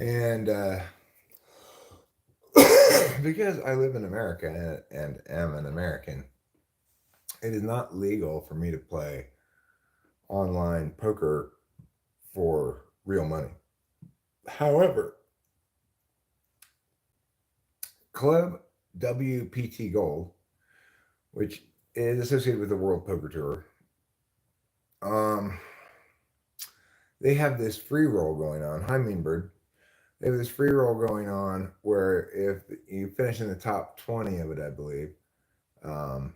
And because I live in America and am an American, it is not legal for me to play online poker for real money. However, Club WPT Gold, which is associated with the World Poker Tour, um, they have this free roll going on. Hi, Meanbird. They have this free roll going on where if you finish in the top 20 of it, I believe, um,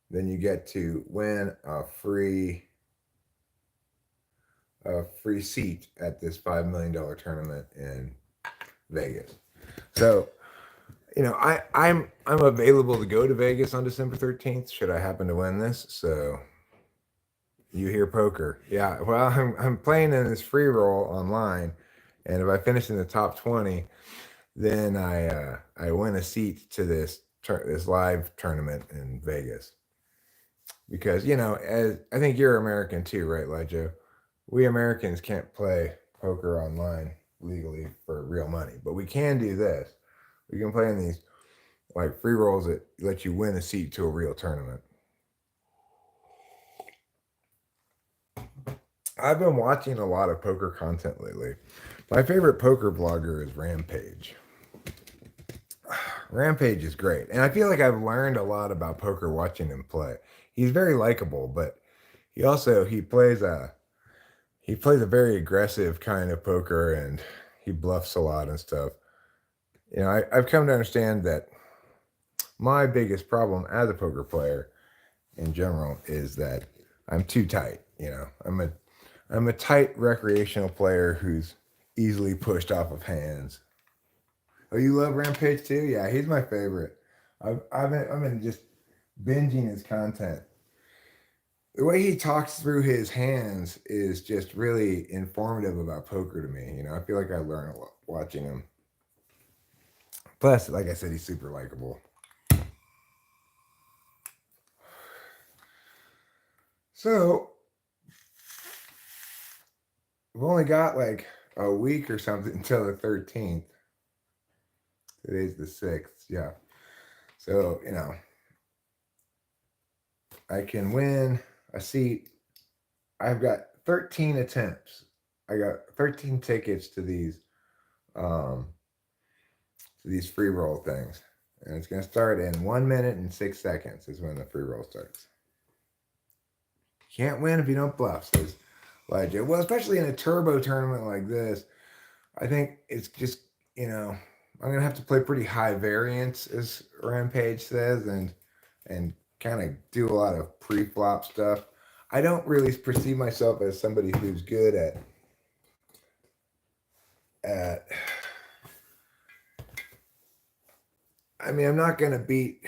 then you get to win a free seat at this $5 million tournament in Vegas. So, I'm available to go to Vegas on December 13th. Should I happen to win this? So you hear poker, yeah. Well, I'm playing in this free roll online, and if I finish in the top 20, then I win a seat to this live tournament in Vegas. Because as I think you're American too, right, Lejo? We Americans can't play poker online legally for real money, but we can do this. We can play in these like free rolls that let you win a seat to a real tournament. I've been watching a lot of poker content lately. My favorite poker blogger is Rampage. Rampage is great, and I feel like I've learned a lot about poker watching him play. He's very likable, but he plays a very aggressive kind of poker, and he bluffs a lot and stuff. I've come to understand that my biggest problem as a poker player in general is that I'm too tight. I'm a tight recreational player who's easily pushed off of hands. Oh, you love Rampage too? Yeah, he's my favorite. I've been just binging his content. The way he talks through his hands is just really informative about poker to me. I feel like I learn a lot watching him. Plus, like I said, he's super likable. So we've only got like a week or something until the 13th. Today's the 6th. Yeah. So, I can win a seat. I've got 13 attempts. I got 13 tickets um to these free roll things. And it's gonna start in 1 minute and 6 seconds is when the free roll starts. Can't win if you don't bluff, says Elijah. Well, especially in a turbo tournament like this, I think it's just, I'm gonna have to play pretty high variance, as Rampage says, and kind of do a lot of pre-flop stuff. I don't really perceive myself as somebody who's good at. I mean, I'm not gonna beat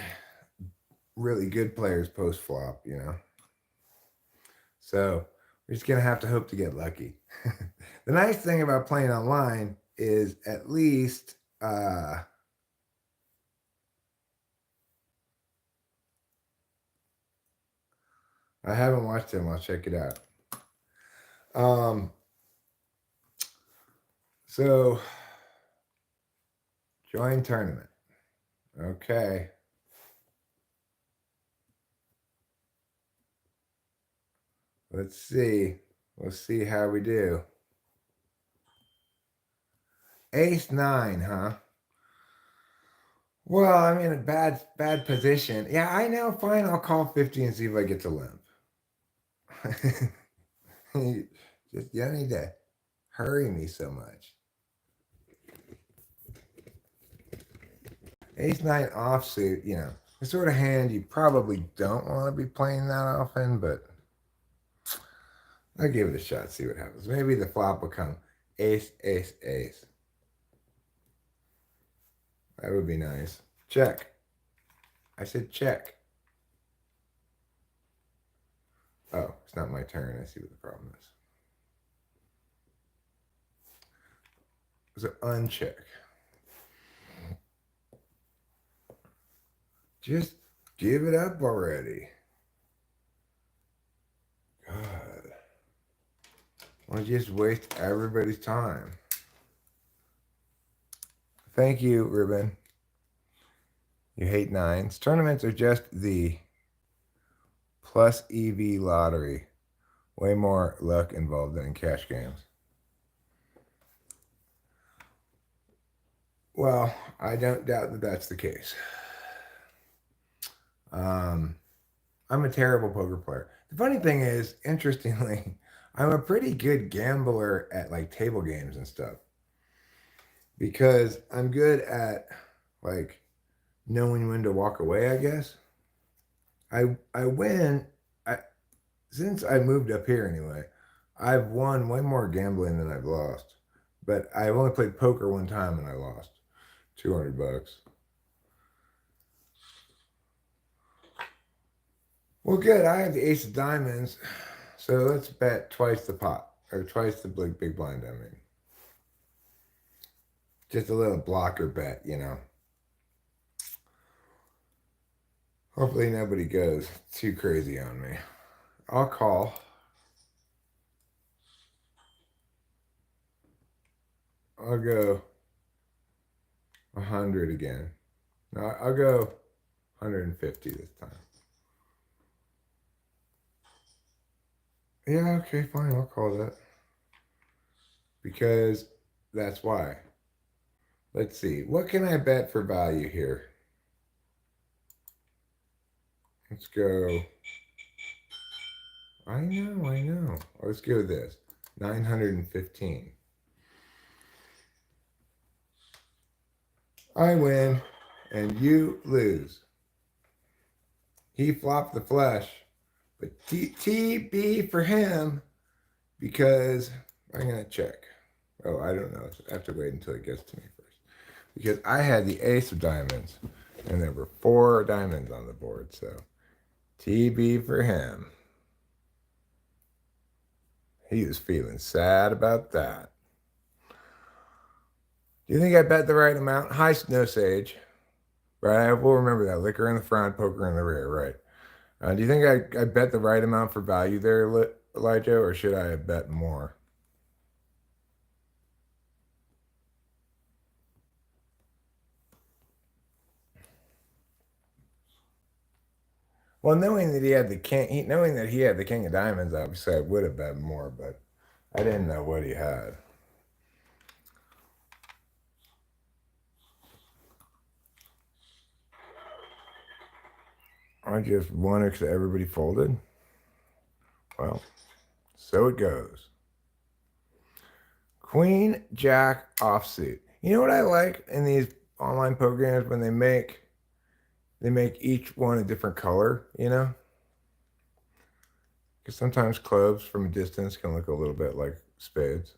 really good players post flop. So we're just gonna have to hope to get lucky. The nice thing about playing online is at least I haven't watched him. I'll check it out. Um, so join tournament. Okay. Let's see. We'll see how we do. Ace nine, huh? Well, I'm in a bad position. Yeah, I know. Fine, I'll call 50 and see if I get to limp. You don't need to hurry me so much. Ace nine offsuit, the sort of hand you probably don't want to be playing that often, but I'll give it a shot, see what happens. Maybe the flop will come ace, ace, ace. That would be nice. Check. I said check. Oh, it's not my turn. I see what the problem is. So uncheck. Just give it up already. God. I want to just waste everybody's time. Thank you, Ruben. You hate nines. Tournaments are just the plus EV lottery. Way more luck involved than in cash games. Well, I don't doubt that that's the case. I'm a terrible poker player. The funny thing is, interestingly, I'm a pretty good gambler at like table games and stuff because I'm good at like knowing when to walk away, I guess. I win. I Since I moved up here anyway, I've won way more gambling than I've lost. But I've only played poker one time and I lost $200. Well, good. I have the ace of diamonds, so let's bet twice the pot or twice the big blind. I mean, just a little blocker bet, you know. Hopefully nobody goes too crazy on me. I'll call. I'll go 100 again. No, I'll go 150 this time. Yeah, okay, fine. I'll call that. Because that's why. Let's see. What can I bet for value here? Let's go. I know. Let's go with this. 915. I win and you lose. He flopped the flush, but TB for him because I'm going to check. Oh, I don't know. I have to wait until it gets to me first. Because I had the ace of diamonds and there were 4 diamonds on the board. So TB for him. He was feeling sad about that. Do you think I bet the right amount? Hi, Snow Sage. Right, I will remember that. Liquor in the front, poker in the rear, right. Do you think I bet the right amount for value there, Elijah, or should I have bet more? Well, knowing that he had the knowing that he had the king of diamonds, obviously I would have bet more, but I didn't know what he had. I just wondered because everybody folded. Well, so it goes. Queen Jack offsuit. You know what I like in these online programs when they make each one a different color, you know? Because sometimes clubs from a distance can look a little bit like spades.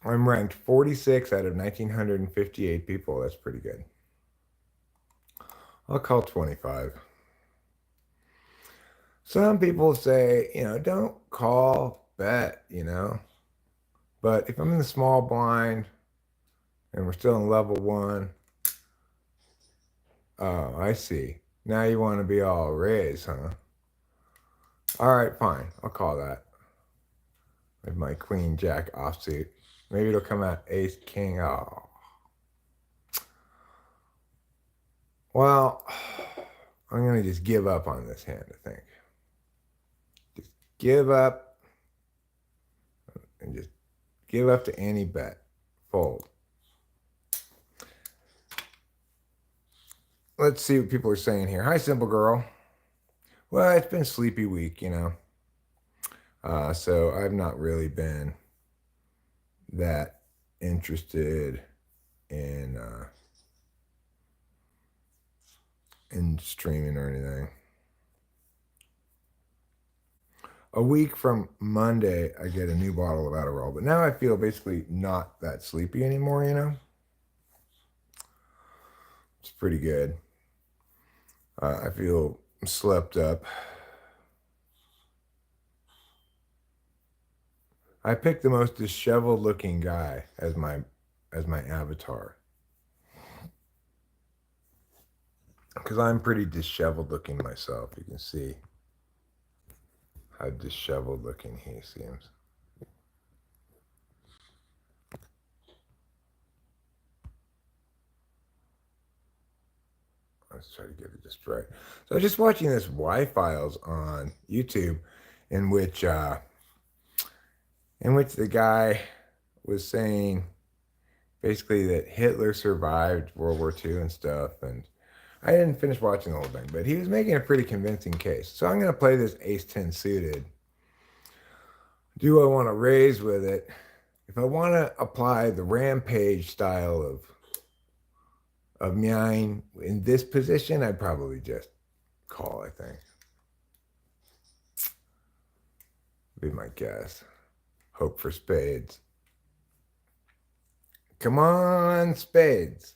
I'm ranked 46 out of 1,958 people. That's pretty good. I'll call 25. Some people say, don't call, bet, But if I'm in the small blind and we're still in level 1, oh, I see. Now you want to be all raised, huh? All right, fine. I'll call that. With my queen jack offsuit. Maybe it'll come out ace king. Oh. Well, I'm going to just give up on this hand, I think. Just give up. And just give up to any bet. Fold. Let's see what people are saying here. Hi, Simple Girl. Well, it's been a sleepy week, so I've not really been that interested in streaming or anything. A week from Monday, I get a new bottle of Adderall, but now I feel basically not that sleepy anymore, It's pretty good. I feel slept up. I picked the most disheveled looking guy as my avatar. Because I'm pretty disheveled looking myself, you can see. how disheveled looking he seems. Let's try to get it just right. So I was just watching this Y-Files on YouTube in which the guy was saying basically that Hitler survived World War II and stuff. And I didn't finish watching the whole thing, but he was making a pretty convincing case. So I'm going to play this ace 10 suited. Do I want to raise with it? If I want to apply the rampage style of mine in this position, I'd probably just call, I think. Be my guess. Hope for spades. Come on, spades.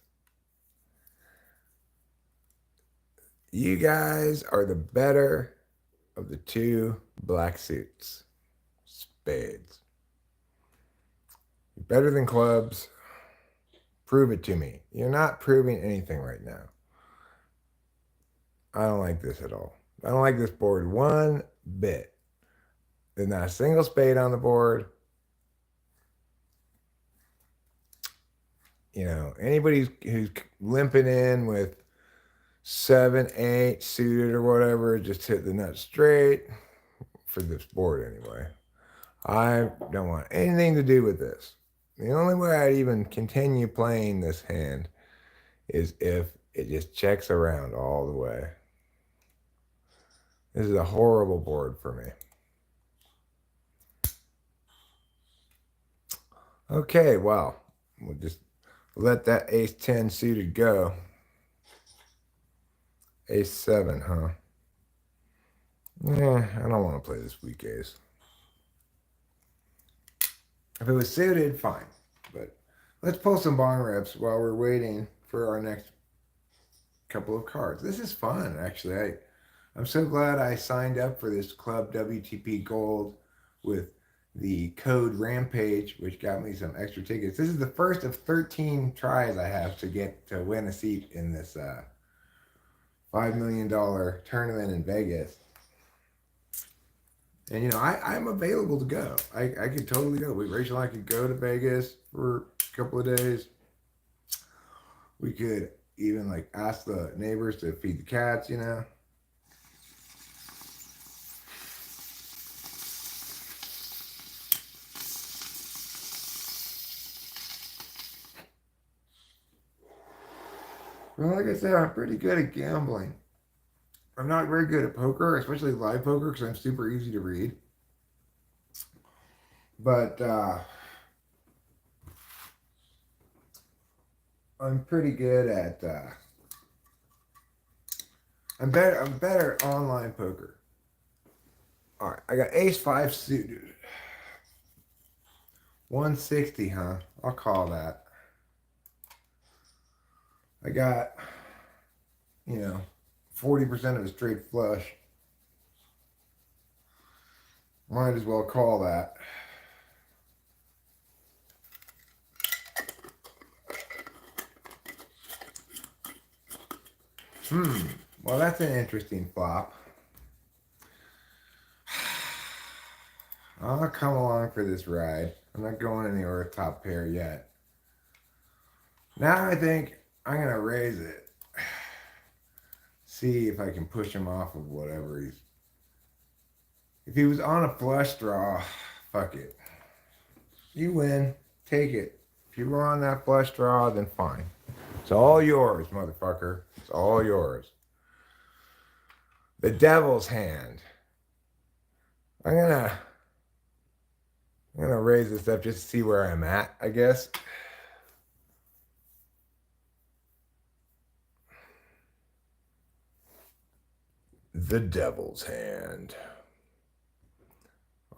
You guys are the better of the two black suits. Spades. You're better than clubs. Prove it to me. You're not proving anything right now. I don't like this at all. I don't like this board one bit. There's not a single spade on the board. You know, anybody who's limping in with 7, 8 suited or whatever, just hit the nut straight for this board anyway. I don't want anything to do with this. The only way I'd even continue playing this hand is if it just checks around all the way. This is a horrible board for me. Okay, well, we'll just let that ace 10 suited go. Ace 7, huh? Yeah, I don't want to play this weak ace. If it was suited, fine. But let's pull some bong reps while we're waiting for our next couple of cards. This is fun, actually. I'm so glad I signed up for this Club WTP Gold with the code Rampage, which got me some extra tickets. This is the first of 13 tries I have to get to win a seat in this $5 million tournament in Vegas. And, you know, I'm available to go. I could totally go. Rachel and I could go to Vegas for a couple of days. We could even, like, ask the neighbors to feed the cats, you know. Well, like I said, I'm pretty good at gambling. I'm not very good at poker, especially live poker, because I'm super easy to read. But I'm pretty good at. I'm better at online poker. All right, I got ace 5 suited. 160, huh? I'll call that. I got, you know, 40% of a straight flush. Might as well call that. Well, that's an interesting flop. I'll come along for this ride. I'm not going anywhere with top pair yet. Now I think I'm going to raise it. See if I can push him off of whatever he's... If he was on a flush draw, fuck it. You win. Take it. If you were on that flush draw, then fine. It's all yours, motherfucker. It's all yours. The devil's hand. I'm gonna raise this up just to see where I'm at, I guess. The devil's hand.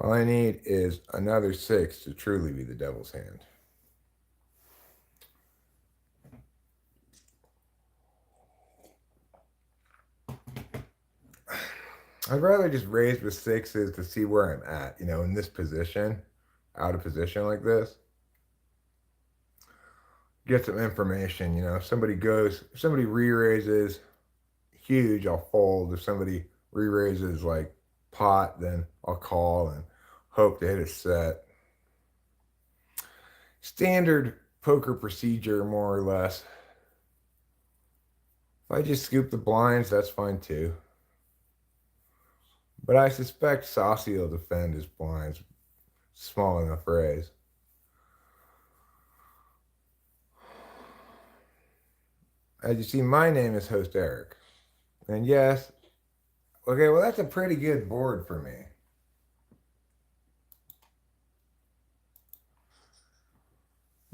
All I need is another 6 to truly be the devil's hand. I'd rather just raise with 6s to see where I'm at, you know, in this position, out of position like this. Get some information, you know. If somebody re-raises huge, I'll fold. If somebody re-raises like pot, then I'll call and hope to hit a set. Standard poker procedure, more or less. If I just scoop the blinds, that's fine too. But I suspect Saucy will defend his blinds. Small enough raise. As you see, my name is Host Eric. And yes, okay, well, that's a pretty good board for me.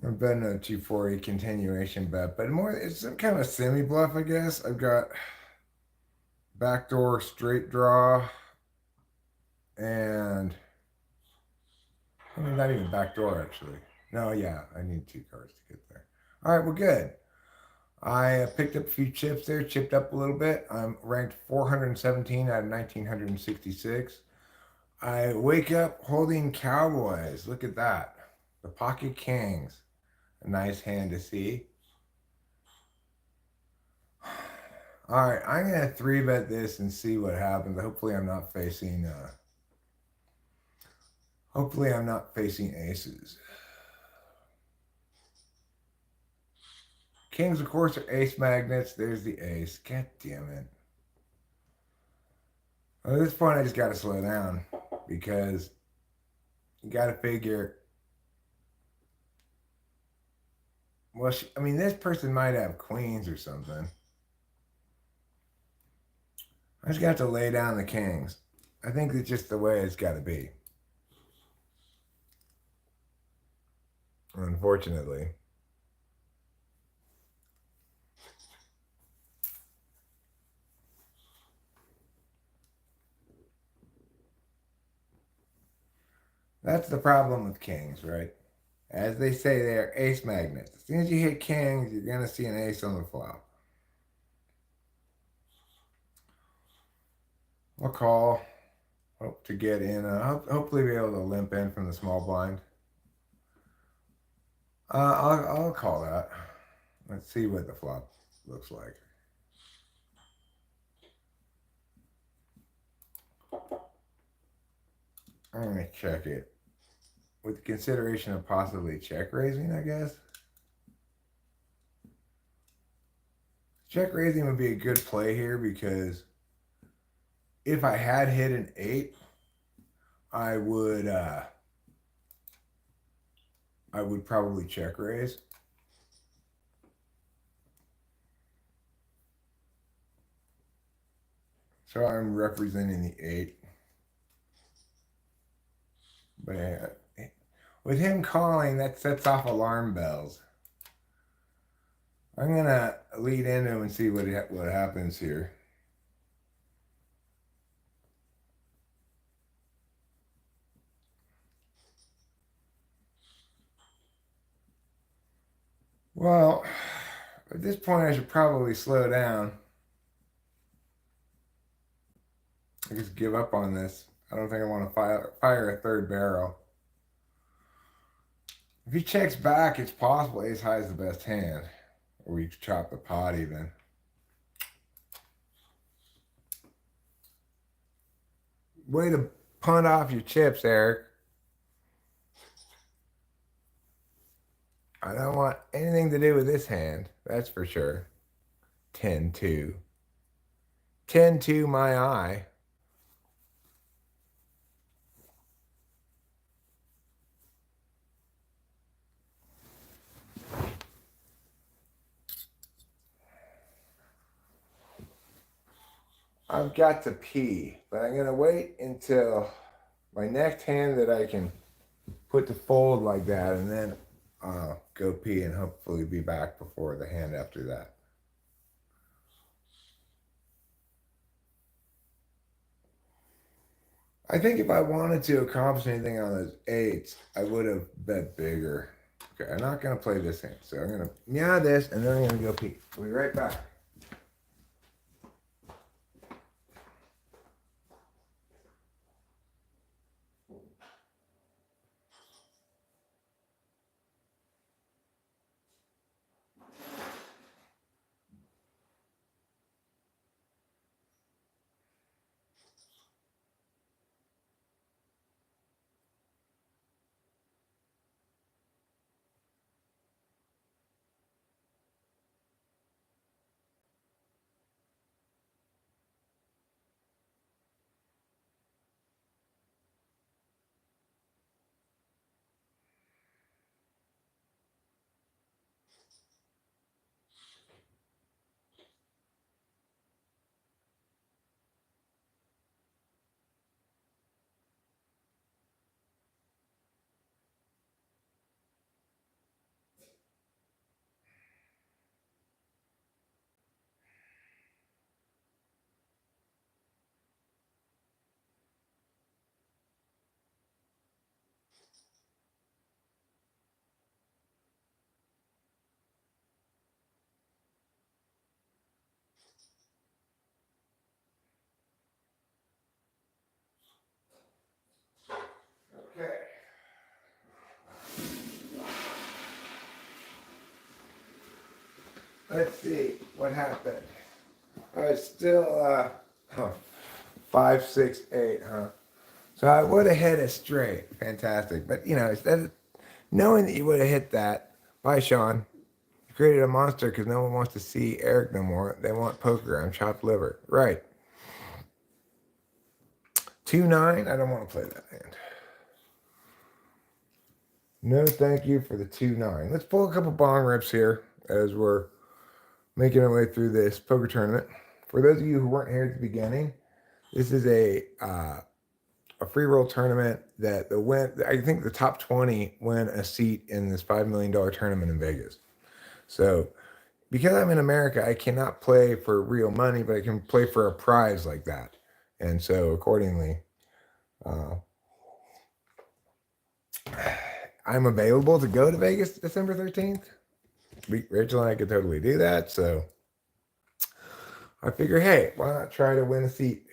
I've been a 240 continuation bet, but more, it's some kind of semi bluff, I guess. I've got backdoor straight draw and I mean, not even backdoor actually. No, yeah, I need 2 cards to get there. All right, well, good. I picked up a few chips there, chipped up a little bit. I'm ranked 417 out of 1966. I wake up holding Cowboys. Look at that. The Pocket Kings. A nice hand to see. All right, I'm going to 3-bet this and see what happens. Hopefully I'm not facing aces. Kings, of course, are ace magnets. There's the ace. God damn it. Well, at this point, I just got to slow down because you got to figure. Well, I mean, this person might have queens or something. I just got to lay down the kings. I think that's just the way it's got to be. Unfortunately. That's the problem with kings, right? As they say, they're ace magnets. As soon as you hit kings, you're going to see an ace on the flop. I'll call. Hope to get in. Hopefully be able to limp in from the small blind. I'll call that. Let's see what the flop looks like. I'm going to check it. With the consideration of possibly check raising, I guess. Check raising would be a good play here because if I had hit an 8, I would probably check raise. So I'm representing the 8. But with him calling, that sets off alarm bells. I'm going to lead into him and see what happens here. Well, at this point, I should probably slow down. I just give up on this. I don't think I want to fire a third barrel. If he checks back, it's possible ace high is the best hand. Or we chop the pot even. Way to punt off your chips, Eric. I don't want anything to do with this hand. That's for sure. 10-2. 10-2 my eye. I've got to pee, but I'm going to wait until my next hand that I can put to fold like that, and then go pee and hopefully be back before the hand after that. I think if I wanted to accomplish anything on those 8s, I would have bet bigger. Okay, I'm not going to play this hand, so I'm going to meow this, and then I'm going to go pee. I'll be right back. let's see what happened. I was still 5, 6, 8, huh? So I would have hit a straight. Fantastic. But instead of knowing that you would have hit that, bye Sean. You created a monster because no one wants to see Eric no more. They want poker. I'm chopped liver. Right. 2-9. I don't want to play that hand. No, thank you for the 2-9. Let's pull a couple bong rips here as we're making our way through this poker tournament. For those of you who weren't here at the beginning, this is a free roll tournament that I think the top 20 win a seat in this $5 million tournament in Vegas. So because I'm in America, I cannot play for real money, but I can play for a prize like that. And so accordingly, I'm available to go to Vegas December 13th. Rachel and I could totally do that. So I figure, hey, why not try to win a seat?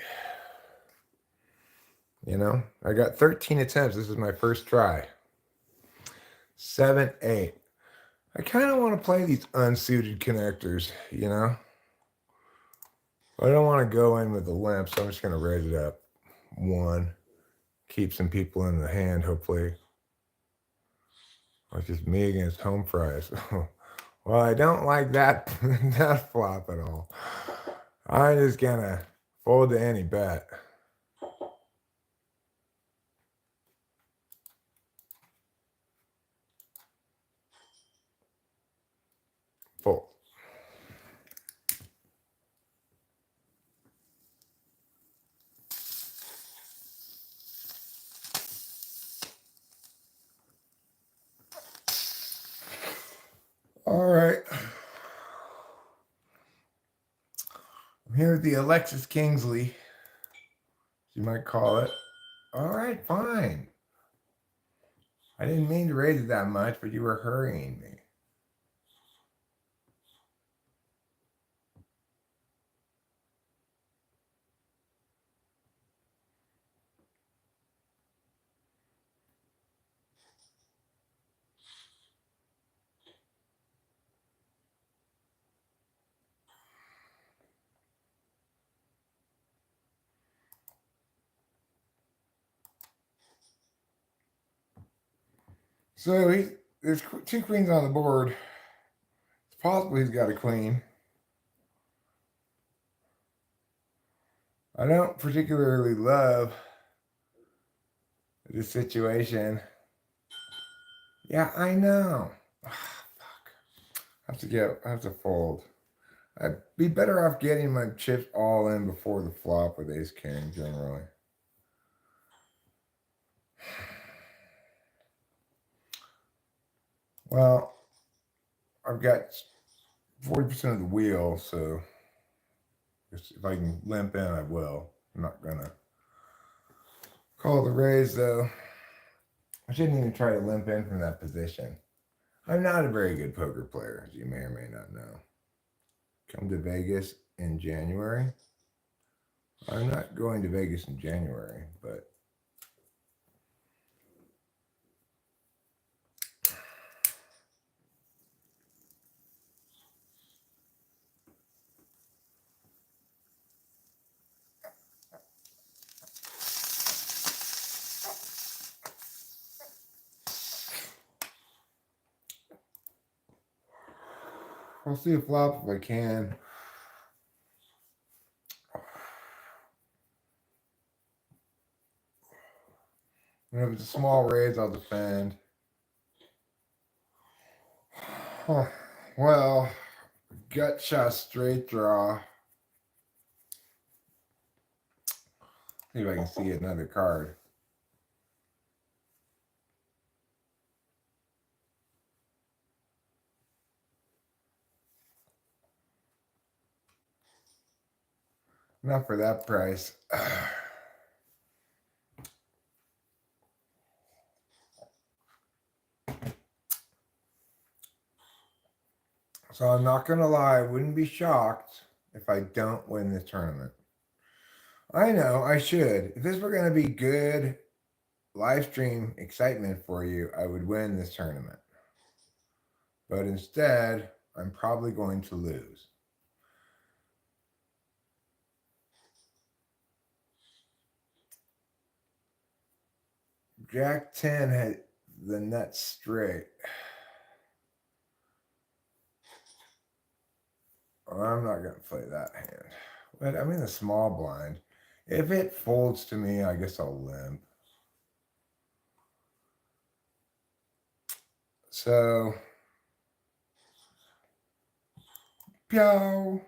I got 13 attempts. This is my first try. 7, 8. I kind of want to play these unsuited connectors, I don't want to go in with the limp, so I'm just going to raise it up. 1. Keep some people in the hand, hopefully. It's just me against home fries. Well, I don't like that flop at all. I'm just going to fold to any bet. Fold. All right. I'm here with the Alexis Kingsley, as you might call it. All right, fine. I didn't mean to raise it that much, but you were hurrying me. So there's 2 queens on the board. It's possible he's got a queen. I don't particularly love this situation. Yeah, I know. Oh, fuck. I have to fold. I'd be better off getting my chips all in before the flop with ace king, generally. Well, I've got 40% of the wheel, so if I can limp in, I will. I'm not gonna call the raise, though. I shouldn't even try to limp in from that position. I'm not a very good poker player, as you may or may not know. Come to Vegas in January. I'm not going to Vegas in January, but I'll see a flop if I can. And if it's a small raise, I'll defend. Well, gut shot straight draw. See if I can see another card. Not for that price. So I'm not going to lie, I wouldn't be shocked if I don't win this tournament. I know, I should. If this were going to be good live stream excitement for you, I would win this tournament. But instead, I'm probably going to lose. Jack 10 had the nuts straight. Well, I'm not going to play that hand. But I'm in a small blind. If it folds to me, I guess I'll limp. So, Pyow.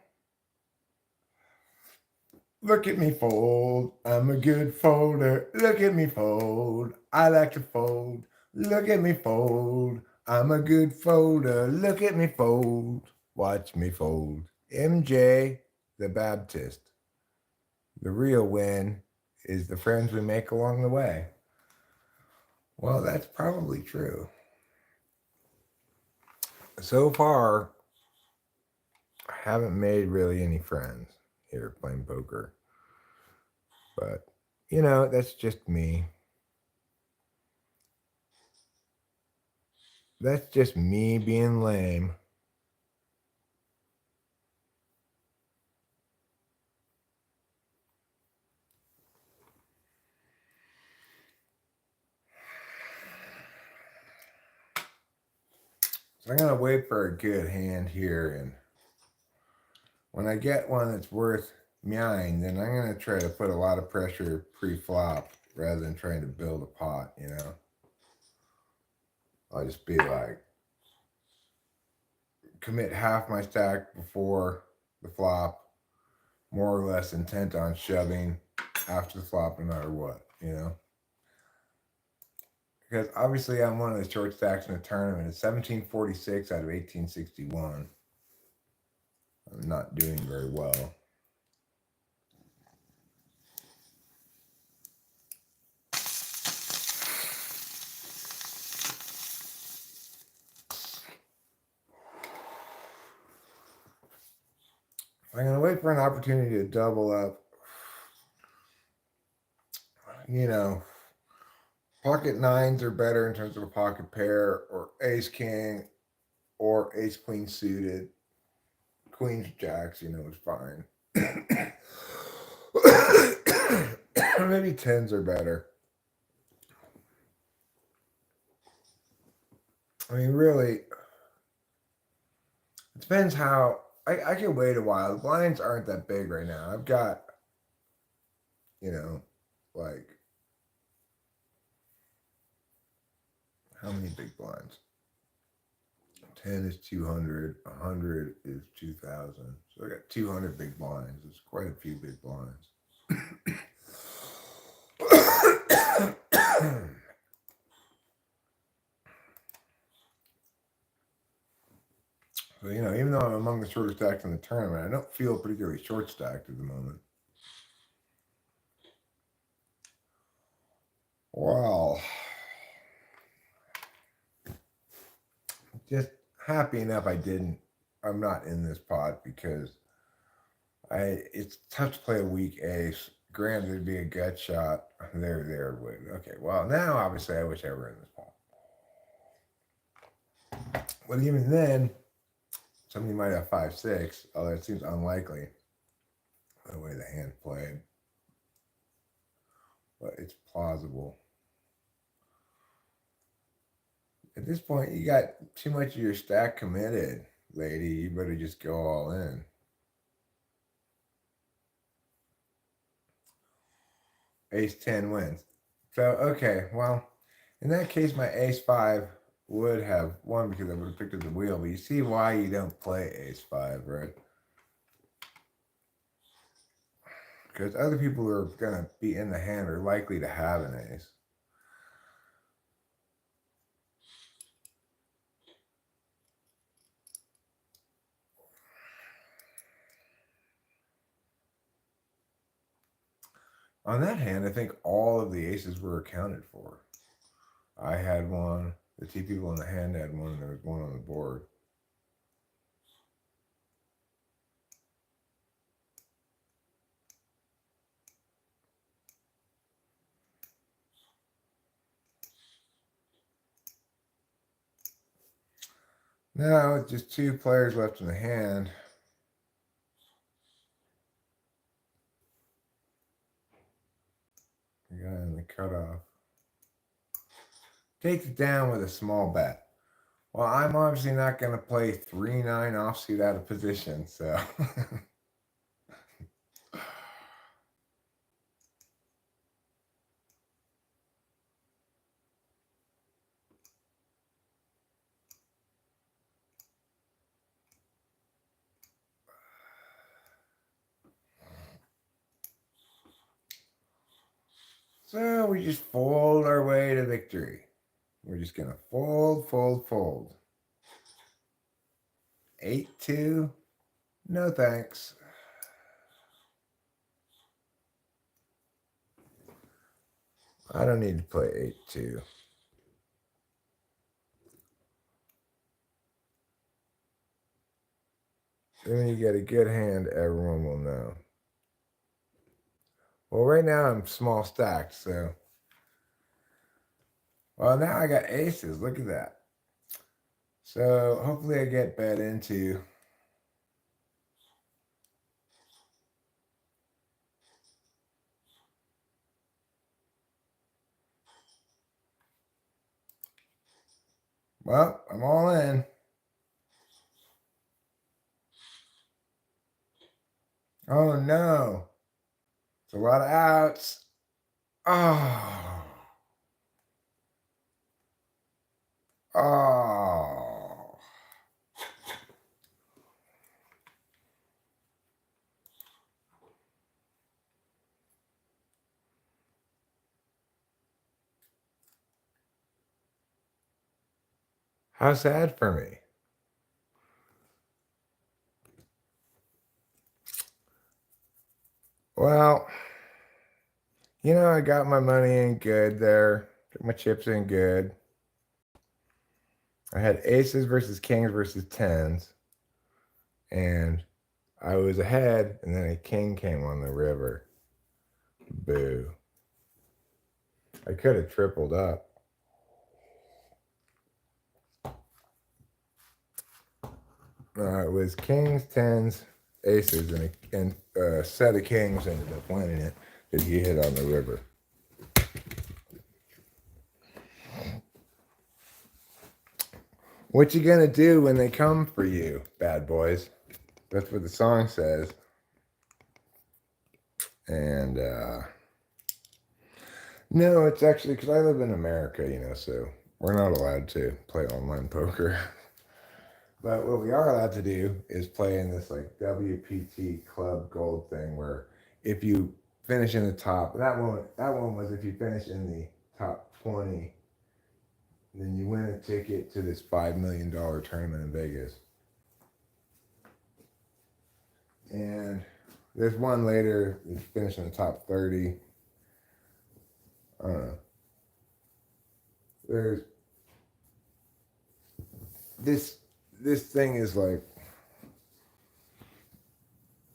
Look at me fold. I'm a good folder. Look at me fold. I like to fold. Look at me fold. I'm a good folder. Look at me fold. Watch me fold. MJ, the Baptist. The real win is the friends we make along the way. Well, that's probably true. So far, I haven't made really any friends here playing poker. But, that's just me. That's just me being lame. So I'm going to wait for a good hand here. And when I get one that's worth meowing, then I'm going to try to put a lot of pressure pre-flop rather than trying to build a pot, I'll just be like, commit half my stack before the flop, more or less intent on shoving after the flop no matter what, Because obviously I'm one of the short stacks in the tournament. It's 1746 out of 1861. I'm not doing very well. I'm going to wait for an opportunity to double up. Pocket nines are better in terms of a pocket pair, or ace king, or ace queen suited. Queens jacks, is fine. Maybe tens are better. I mean, really, it depends how. I can wait a while. The blinds aren't that big right now. I've got, like, how many big blinds? 10 is 200, 100 is 2,000. So I got 200 big blinds. It's quite a few big blinds. So, even though I'm among the shorter stacks in the tournament, I don't feel particularly short stacked at the moment. Well, just happy enough I'm not in this pot because it's tough to play a weak ace. Granted, it'd be a gut shot. There. Okay, well, now obviously I wish I were in this pot. But even then, somebody might have 5-6, although it seems unlikely the way the hand played. But it's plausible. At this point, you got too much of your stack committed, lady. You better just go all in. Ace 10 wins. So, okay, well, in that case, my ace 5 would have won because I would have picked up the wheel. But you see why you don't play ace 5, right? Because other people who are going to be in the hand are likely to have an ace. On that hand, I think all of the aces were accounted for. I had one, the two people in the hand had one, and there was one on the board. Now, with just 2 players left in the hand, the guy in the cutoff takes it down with a small bet. Well, I'm obviously not going to play 3-9 offsuit out of position, so. So we just fold our way to victory. We're just going to fold, fold, fold. 8-2. No thanks. I don't need to play 8-2. When you get a good hand, everyone will know. Well, right now I'm small stacked, so. Well, now I got aces. Look at that. So hopefully I get bet into. Well, I'm all in. Oh no. It's a lot of outs. Oh. Oh. How sad for me. Well, I got my money in good there. Got my chips in good. I had aces versus kings versus tens. And I was ahead, and then a king came on the river. Boo. I could have tripled up. It was kings, tens, aces, and a set of kings ended up winning it that he hit on the river. What you gonna do when they come for you, bad boys? That's what the song says. And no, it's actually because I live in America, so we're not allowed to play online poker. But what we are allowed to do is play in this like WPT Club Gold thing where if you finish in the top, that one was if you finish in the top 20, then you win a ticket to this $5 million tournament in Vegas. And there's one later, you finish in the top 30. I don't know. There's this thing is like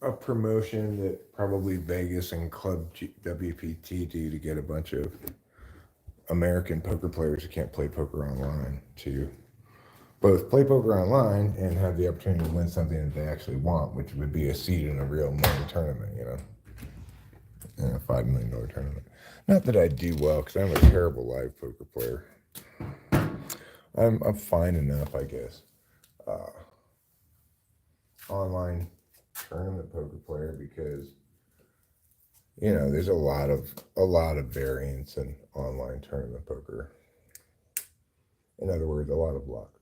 a promotion that probably Vegas and Club WPT do to get a bunch of American poker players who can't play poker online to both play poker online and have the opportunity to win something that they actually want, which would be a seat in a real money tournament, in a $5 million tournament. Not that I do well, because I'm a terrible live poker player. I'm fine enough, I guess. Online tournament poker player because there's a lot of variance in online tournament poker. In other words, a lot of luck.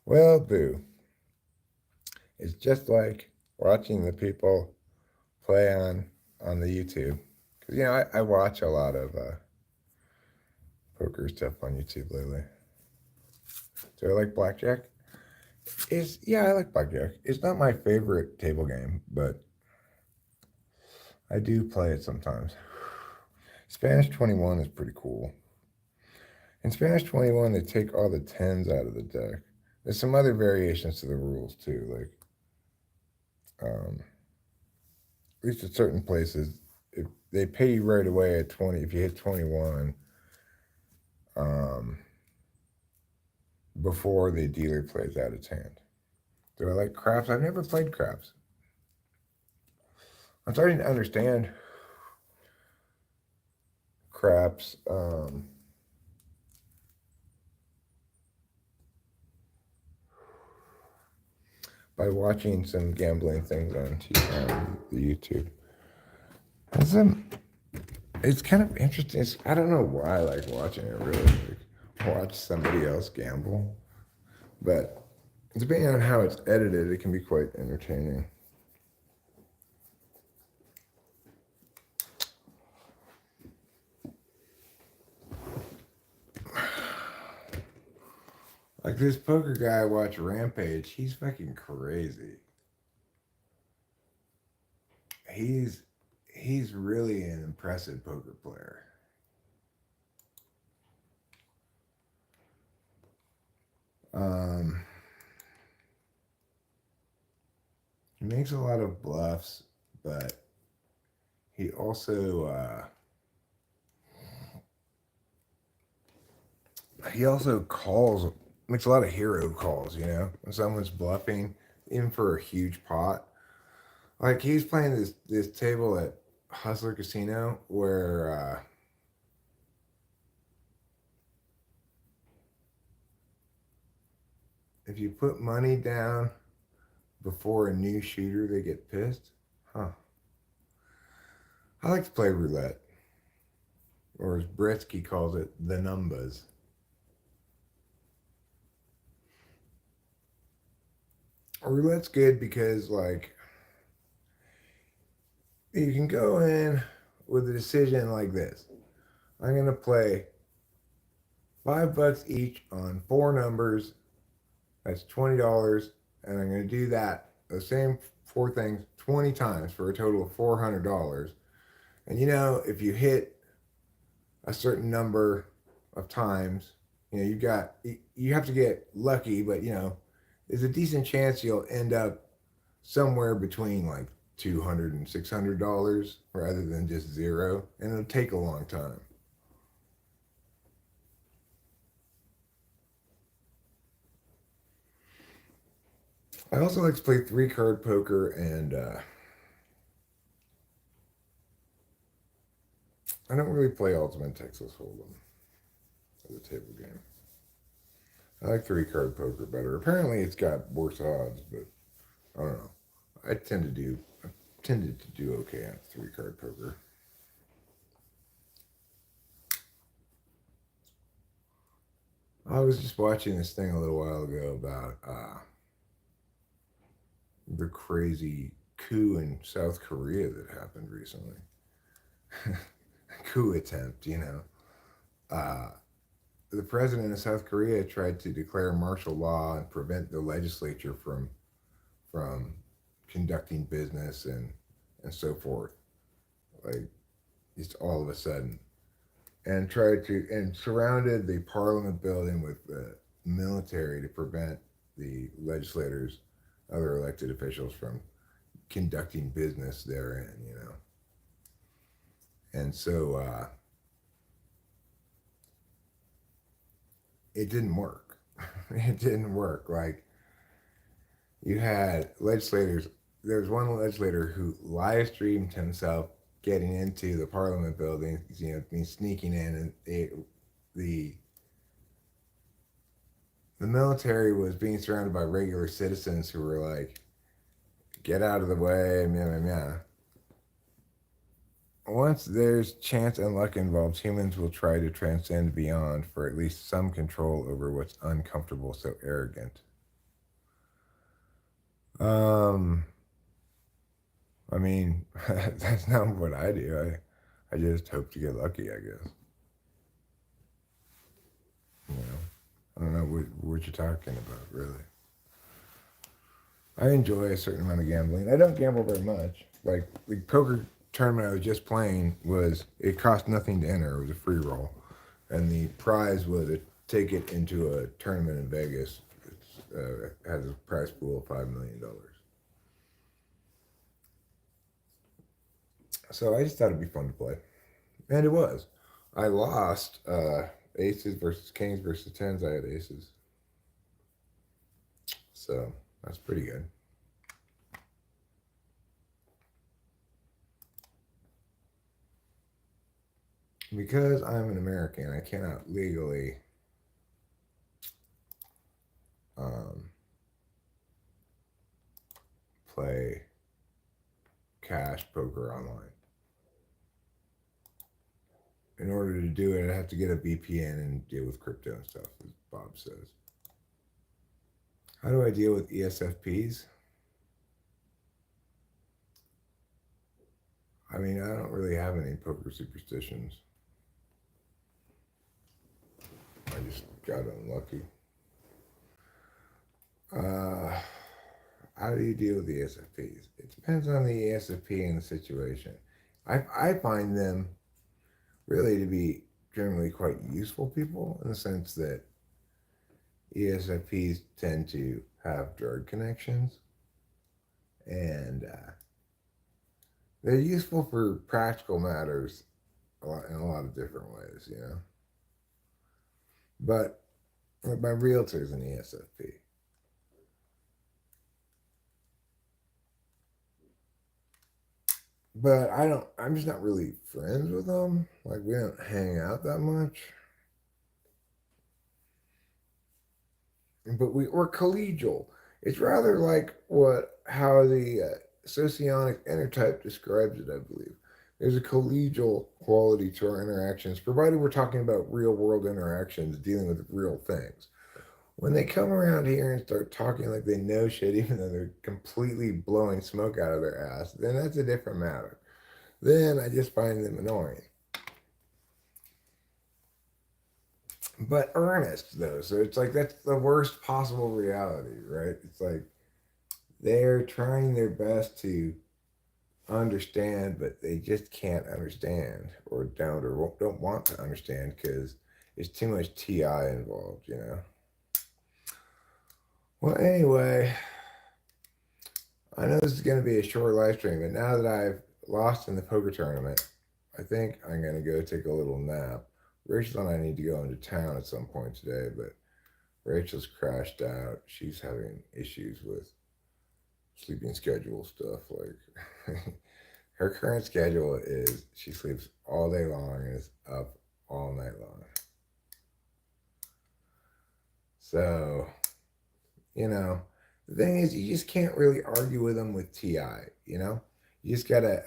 Well, boo. It's just like watching the people play on the YouTube. Because, I watch a lot of poker stuff on YouTube lately. Do I like blackjack? Yeah, I like blackjack. It's not my favorite table game, but I do play it sometimes. Spanish 21 is pretty cool. In Spanish 21, they take all the tens out of the deck. There's some other variations to the rules too, like at least at certain places, if they pay you right away at 20, if you hit 21, um, before the dealer plays out its hand. Do I like craps? I've never played craps. I'm starting to understand craps. By watching some gambling things on the YouTube. It's kind of interesting. I don't know why I like watching it, really. Like, watch somebody else gamble. But depending on how it's edited, it can be quite entertaining. Like this poker guy I watch Rampage, he's fucking crazy. He's really an impressive poker player. He makes a lot of bluffs, but he also makes a lot of hero calls. You know, when someone's bluffing, even for a huge pot. Like he's playing this table at Hustler Casino where if you put money down before a new shooter, they get pissed. Huh. I like to play roulette, or as Britsky calls it, the numbers. Roulette's good because, like, you can go in with a decision like this. I'm going to play $5 each on 4 numbers. That's $20. And I'm going to do that, the same 4 things, 20 times for a total of $400. And you know, if you hit a certain number of times, you know, you have to get lucky, but you know, there's a decent chance you'll end up somewhere between like $200 and $600 rather than just zero, and it'll take a long time. I also like to play 3-card poker, and I don't really play Ultimate Texas Hold'em as a table game. I like 3-card poker better. Apparently, it's got worse odds, but I don't know. I tended to do okay on 3-card poker. I was just watching this thing a little while ago about the crazy coup in South Korea that happened recently. Coup attempt, you know. The president of South Korea tried to declare martial law and prevent the legislature from conducting business and so forth. Like just all of a sudden, and surrounded the Parliament building with the military to prevent the legislators, other elected officials from conducting business therein. You know, and so it didn't work. It didn't work. Like you had legislators. There was one legislator who live streamed himself getting into the Parliament building, you know, sneaking in, and the military was being surrounded by regular citizens who were like, "Get out of the way!" Meh, meh, meh. Once there's chance and luck involved, humans will try to transcend beyond for at least some control over what's uncomfortable, so arrogant. I mean, that's not what I do. I just hope to get lucky, I guess. You know, I don't know what you're talking about, really. I enjoy a certain amount of gambling. I don't gamble very much. Like the poker tournament I was just playing it cost nothing to enter. It was a free roll, and the prize was a ticket into a tournament in Vegas. It has a prize pool of $5 million. So I just thought it'd be fun to play, and it was. I lost aces versus kings versus tens. I had aces, so that's pretty good. Because I'm an American, I cannot legally um, play cash poker online. In order to do it, I have to get a VPN and deal with crypto and stuff, as Bob says. How do I deal with ESFPs? I mean, I don't really have any poker superstitions. I just got unlucky. How do you deal with the ESFPs? It depends on the ESFP and the situation. I find them really to be generally quite useful people in the sense that ESFPs tend to have drug connections, and they're useful for practical matters in a lot of different ways, you know. But my realtor's an ESFP. But I'm just not really friends with them. Like, we don't hang out that much. But we're collegial. It's rather like how the socionic entertype describes it, I believe. There's a collegial quality to our interactions, provided we're talking about real world interactions dealing with real things. When they come around here and start talking like they know shit, even though they're completely blowing smoke out of their ass, then that's a different matter. Then I just find them annoying. But earnest, though. So it's like that's the worst possible reality, right? It's like they're trying their best to understand, but they just can't understand, or don't want to understand because there's too much TI involved, you know. Well, anyway, I know this is going to be a short live stream, but now that I've lost in the poker tournament, I think I'm going to go take a little nap. Rachel and I need to go into town at some point today, but Rachel's crashed out. She's having issues with sleeping schedule stuff. Like, her current schedule is she sleeps all day long and is up all night long. So, you know, the thing is, you just can't really argue with them with TI, you know? You just got to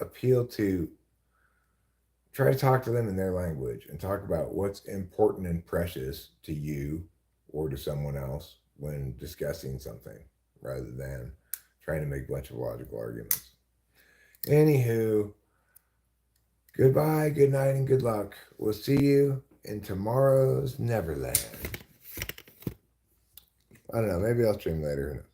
try to talk to them in their language and talk about what's important and precious to you or to someone else when discussing something rather than trying to make a bunch of logical arguments. Anywho, goodbye, good night, and good luck. We'll see you in tomorrow's Neverland. I don't know, maybe I'll stream later.